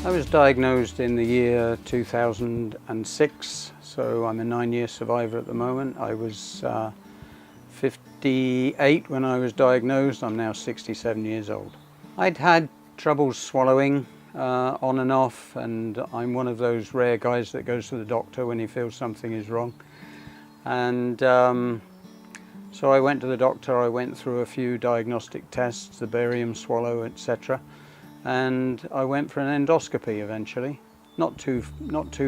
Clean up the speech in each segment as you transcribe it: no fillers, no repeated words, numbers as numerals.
I was diagnosed in the year 2006, so I'm a 9-year survivor at the moment. I was 58 when I was diagnosed. I'm now 67 years old. I'd had trouble swallowing on and off, and I'm one of those rare guys that goes to the doctor when he feels something is wrong. And so I went to the doctor. I went through a few diagnostic tests, the barium swallow, etc. And I went for an endoscopy eventually, not too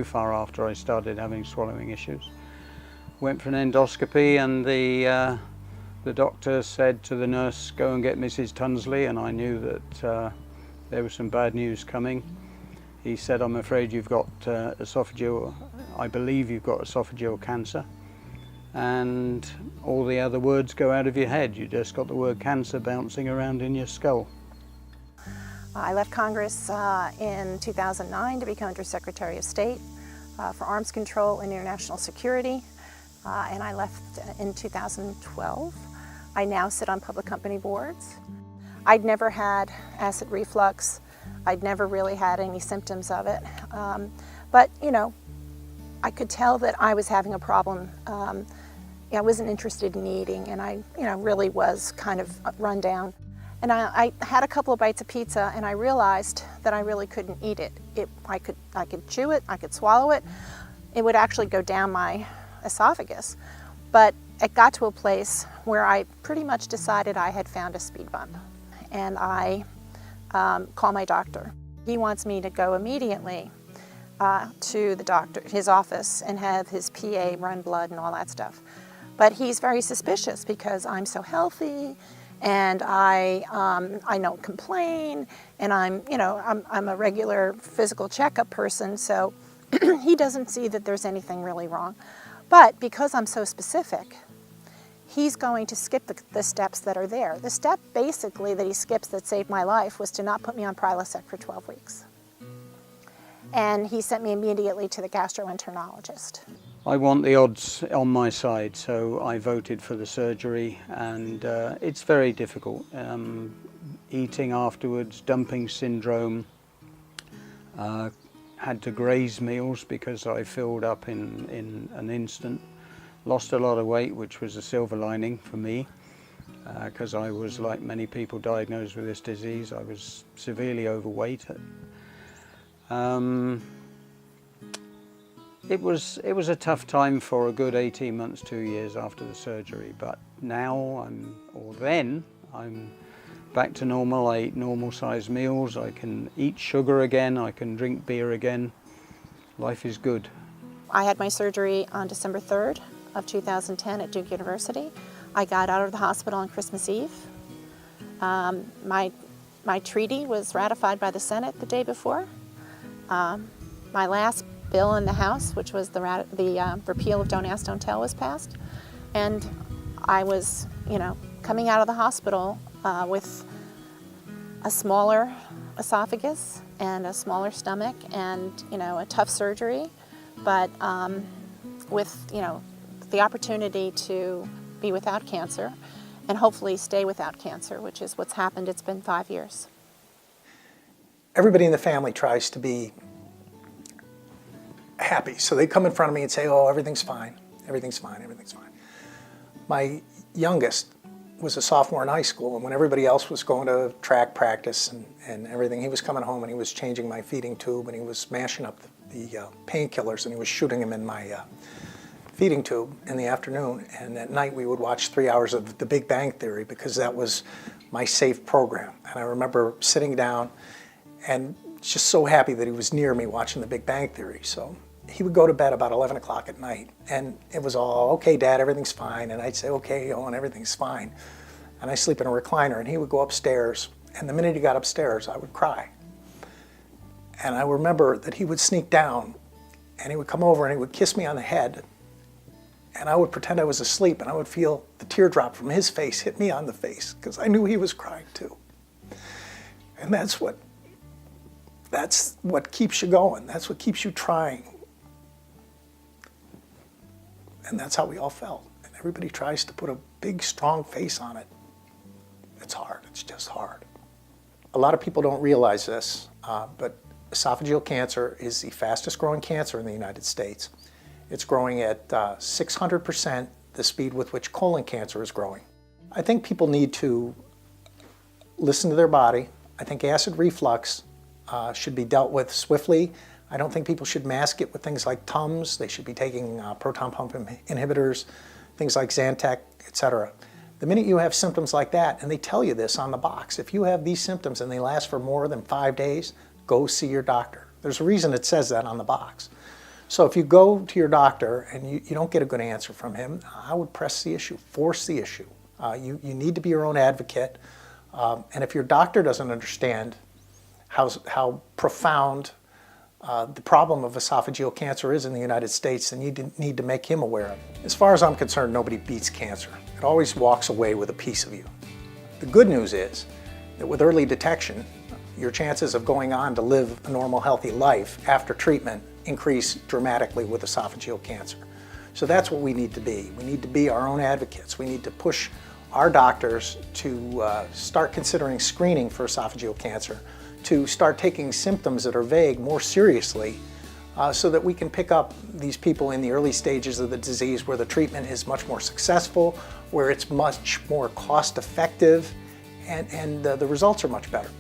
far after I started having swallowing issues. Went for an endoscopy, and the doctor said to the nurse, "Go and get Mrs. Tunsley," and I knew that there was some bad news coming. He said, "I'm afraid you've got I believe you've got esophageal cancer," and all the other words go out of your head. You just got the word cancer bouncing around in your skull. I left Congress in 2009 to become Undersecretary of State for Arms Control and International Security, and I left in 2012. I now sit on public company boards. I'd never had acid reflux. I'd never really had any symptoms of it, but I could tell that I was having a problem. I wasn't interested in eating, and I really was kind of run down. And I had a couple of bites of pizza, and I realized that I really couldn't eat it. I could chew it, I could swallow it. It would actually go down my esophagus. But it got to a place where I pretty much decided I had found a speed bump. And I call my doctor. He wants me to go immediately to the doctor, his office, and have his PA run blood and all that stuff. But he's very suspicious because I'm so healthy, and I don't complain, and I'm a regular physical checkup person, so he doesn't see that there's anything really wrong. But because I'm so specific, he's going to skip the steps that are there. The step basically that he skips that saved my life was to not put me on Prilosec for 12 weeks. And he sent me immediately to the gastroenterologist. I want the odds on my side, so I voted for the surgery, and it's very difficult. Eating afterwards, dumping syndrome, had to graze meals because I filled up in an instant. Lost a lot of weight, which was a silver lining for me, because I was, like many people diagnosed with this disease, I was severely overweight. It was a tough time for a good 18 months, 2 years after the surgery, but now then I'm back to normal. I eat normal sized meals, I can eat sugar again, I can drink beer again. Life is good. I had my surgery on December 3rd of 2010 at Duke University. I got out of the hospital on Christmas Eve. My treaty was ratified by the Senate the day before. My last bill in the House, which was the repeal of Don't Ask, Don't Tell, was passed. And I was, coming out of the hospital with a smaller esophagus and a smaller stomach and, a tough surgery, but with, the opportunity to be without cancer and hopefully stay without cancer, which is what's happened. It's been 5 years. Everybody in the family tries to be happy. So they come in front of me and say, "Oh, everything's fine, everything's fine, everything's fine." My youngest was a sophomore in high school, and when everybody else was going to track practice and everything, he was coming home and he was changing my feeding tube, and he was mashing up the painkillers, and he was shooting them in my feeding tube in the afternoon. And at night we would watch 3 hours of The Big Bang Theory because that was my safe program. And I remember sitting down and just so happy that he was near me watching The Big Bang Theory. So he would go to bed about 11 o'clock at night, and it was all, "Okay, Dad, everything's fine." And I'd say, "Okay, Owen, everything's fine." And I sleep in a recliner, and he would go upstairs, and the minute he got upstairs, I would cry. And I remember that he would sneak down, and he would come over and he would kiss me on the head, and I would pretend I was asleep, and I would feel the teardrop from his face hit me on the face, because I knew he was crying too. And that's what keeps you going. That's what keeps you trying. And that's how we all felt. And everybody tries to put a big, strong face on it. It's hard. It's just hard. A lot of people don't realize this, but esophageal cancer is the fastest growing cancer in the United States. It's growing at 600% the speed with which colon cancer is growing. I think people need to listen to their body. I think acid reflux should be dealt with swiftly. I don't think people should mask it with things like Tums. They should be taking proton pump inhibitors, things like Zantac, etc. The minute you have symptoms like that, and they tell you this on the box, if you have these symptoms and they last for more than 5 days, go see your doctor. There's a reason it says that on the box. So if you go to your doctor and you don't get a good answer from him, I would press the issue, force the issue. You need to be your own advocate. And if your doctor doesn't understand how profound the problem of esophageal cancer is in the United States, then you need to make him aware of it. As far as I'm concerned, nobody beats cancer. It always walks away with a piece of you. The good news is that with early detection, your chances of going on to live a normal, healthy life after treatment increase dramatically with esophageal cancer. So that's what we need to be. We need to be our own advocates. We need to push our doctors to start considering screening for esophageal cancer, to start taking symptoms that are vague more seriously, so that we can pick up these people in the early stages of the disease where the treatment is much more successful, where it's much more cost effective, and the results are much better.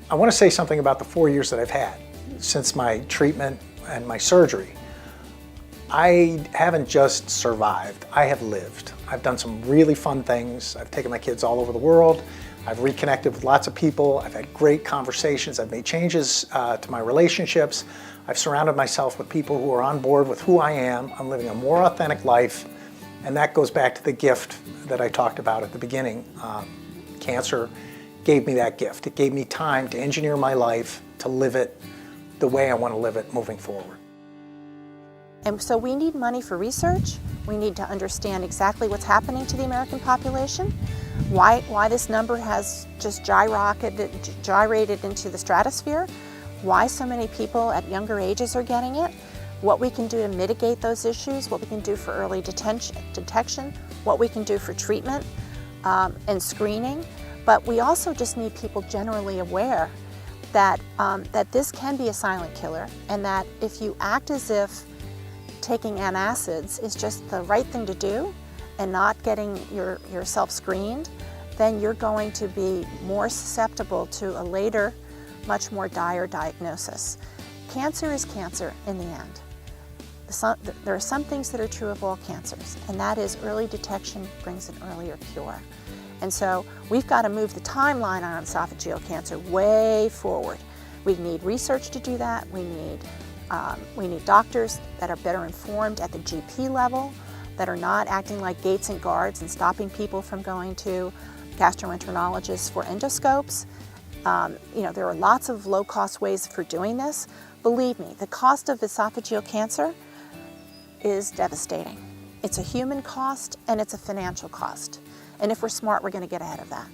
I want to say something about the 4 years that I've had since my treatment and my surgery. I haven't just survived, I have lived. I've done some really fun things. I've taken my kids all over the world. I've reconnected with lots of people. I've had great conversations. I've made changes to my relationships. I've surrounded myself with people who are on board with who I am. I'm living a more authentic life, and that goes back to the gift that I talked about at the beginning. Cancer gave me that gift. It gave me time to engineer my life, to live it the way I want to live it moving forward. And so we need money for research. We need to understand exactly what's happening to the American population, why this number has just gyrated into the stratosphere, why so many people at younger ages are getting it, what we can do to mitigate those issues, what we can do for early detection, what we can do for treatment and screening. But we also just need people generally aware that, that this can be a silent killer, and that if you act as if taking antacids is just the right thing to do and not getting yourself screened, then you're going to be more susceptible to a later, much more dire diagnosis. Cancer is cancer in the end. There are some things that are true of all cancers, and that is early detection brings an earlier cure. And so we've got to move the timeline on esophageal cancer way forward. We need research to do that. We need doctors that are better informed at the GP level, that are not acting like gates and guards and stopping people from going to gastroenterologists for endoscopes. There are lots of low-cost ways for doing this. Believe me, the cost of esophageal cancer is devastating. It's a human cost and it's a financial cost. And if we're smart, we're going to get ahead of that.